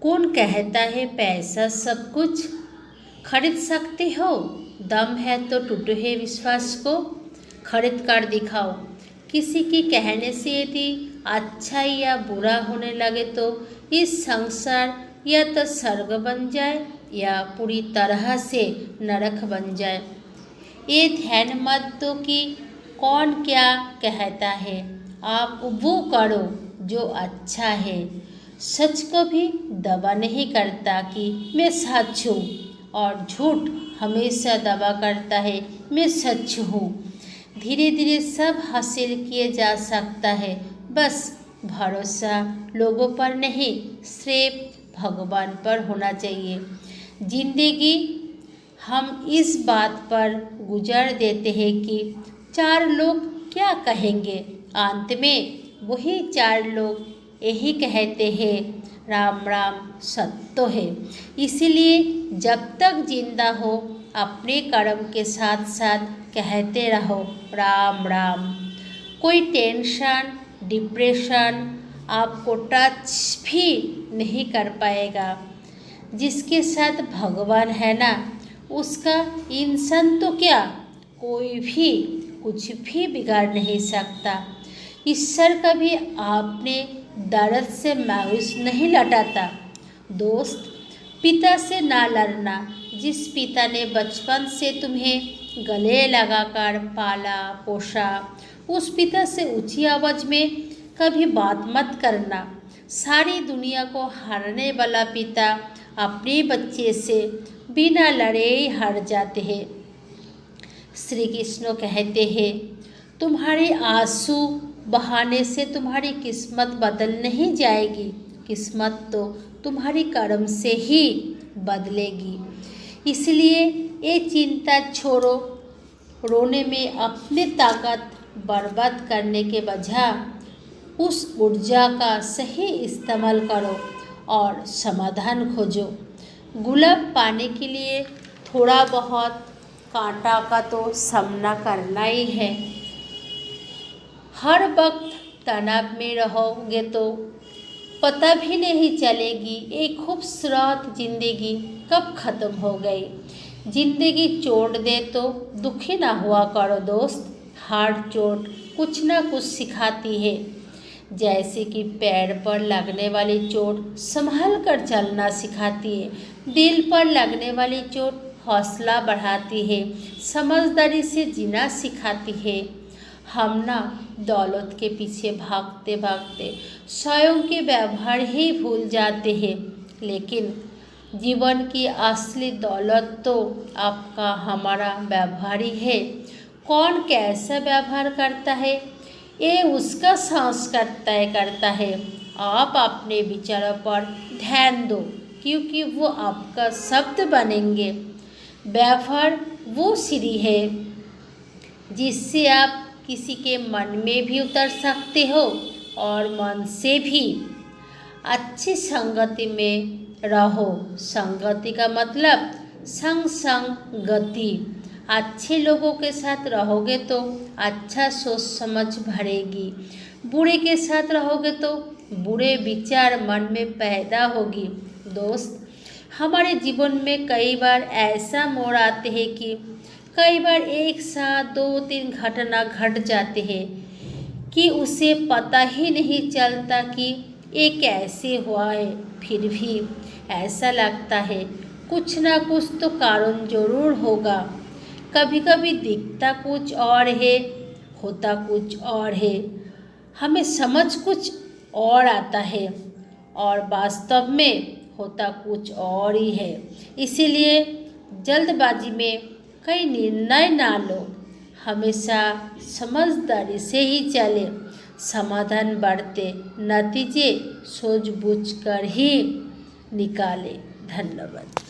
कौन कहता है पैसा सब कुछ खरीद सकते हो? दम है तो टूटे है विश्वास को खरीद कर दिखाओ। किसी की कहने से यदि अच्छा या बुरा होने लगे तो इस संसार या तो स्वर्ग बन जाए या पूरी तरह से नरक बन जाए। ये ध्यान मत दो कि कौन क्या कहता है, आप वो करो जो अच्छा है। सच को भी दावा नहीं करता कि मैं सच हूँ, और झूठ हमेशा दावा करता है मैं सच हूँ। धीरे धीरे सब हासिल किए जा सकता है, बस भरोसा लोगों पर नहीं सिर्फ भगवान पर होना चाहिए। जिंदगी हम इस बात पर गुजार देते हैं कि 4 लोग क्या कहेंगे, अंत में वही 4 लोग यही कहते हैं राम राम सत्य है। इसीलिए जब तक जिंदा हो अपने कर्म के साथ साथ कहते रहो राम राम। कोई टेंशन डिप्रेशन आपको टच भी नहीं कर पाएगा। जिसके साथ भगवान है ना, उसका इंसान तो क्या कोई भी कुछ भी बिगाड़ नहीं सकता। ईश्वर कभी आपने दर्द से मायूस नहीं लौटाता। दोस्त, पिता से ना लड़ना। जिस पिता ने बचपन से तुम्हें गले लगाकर पाला पोसा, उस पिता से ऊंची आवाज़ में कभी बात मत करना। सारी दुनिया को हारने वाला पिता अपने बच्चे से बिना लड़े ही हार जाते हैं। श्री कृष्ण कहते हैं, तुम्हारे आंसू बहाने से तुम्हारी किस्मत बदल नहीं जाएगी, किस्मत तो तुम्हारी कर्म से ही बदलेगी। इसलिए ये चिंता छोड़ो, रोने में अपनी ताकत बर्बाद करने के बजाय उस ऊर्जा का सही इस्तेमाल करो और समाधान खोजो। गुलाब पाने के लिए थोड़ा बहुत कांटा का तो सामना करना ही है। हर वक्त तनाव में रहोगे तो पता भी नहीं चलेगी एक खूबसूरत जिंदगी कब ख़त्म हो गई। जिंदगी चोट दे तो दुखी ना हुआ करो दोस्त। हर चोट कुछ ना कुछ सिखाती है। जैसे कि पैर पर लगने वाली चोट संभल कर चलना सिखाती है, दिल पर लगने वाली चोट हौसला बढ़ाती है, समझदारी से जीना सिखाती है। हम ना दौलत के पीछे भागते भागते स्वयं के व्यवहार ही भूल जाते हैं, लेकिन जीवन की असली दौलत तो आपका हमारा व्यवहार ही है। कौन कैसा व्यवहार करता है ये उसका संस्कार तय करता है। आप अपने विचारों पर ध्यान दो, क्योंकि वो आपका शब्द बनेंगे। व्यवहार वो सीढ़ी है जिससे आप किसी के मन में भी उतर सकते हो और मन से भी। अच्छी संगति में रहो। संगति का मतलब संग संग गति। अच्छे लोगों के साथ रहोगे तो अच्छा सोच समझ भरेगी, बुरे के साथ रहोगे तो बुरे विचार मन में पैदा होगी। दोस्त, हमारे जीवन में कई बार ऐसा मोड़ आते हैं कि कई बार एक साथ 2-3 घटना घट जाते हैं कि उसे पता ही नहीं चलता कि ये कैसे हुआ है। फिर भी ऐसा लगता है कुछ ना कुछ तो कारण जरूर होगा। कभी कभी दिखता कुछ और है, होता कुछ और है, हमें समझ कुछ और आता है और वास्तव में होता कुछ और ही है। इसीलिए जल्दबाजी में कई निर्णय ना लो, हमेशा समझदारी से ही चले। समाधान बढ़ते नतीजे सूझबूझ कर ही निकाले। धन्यवाद।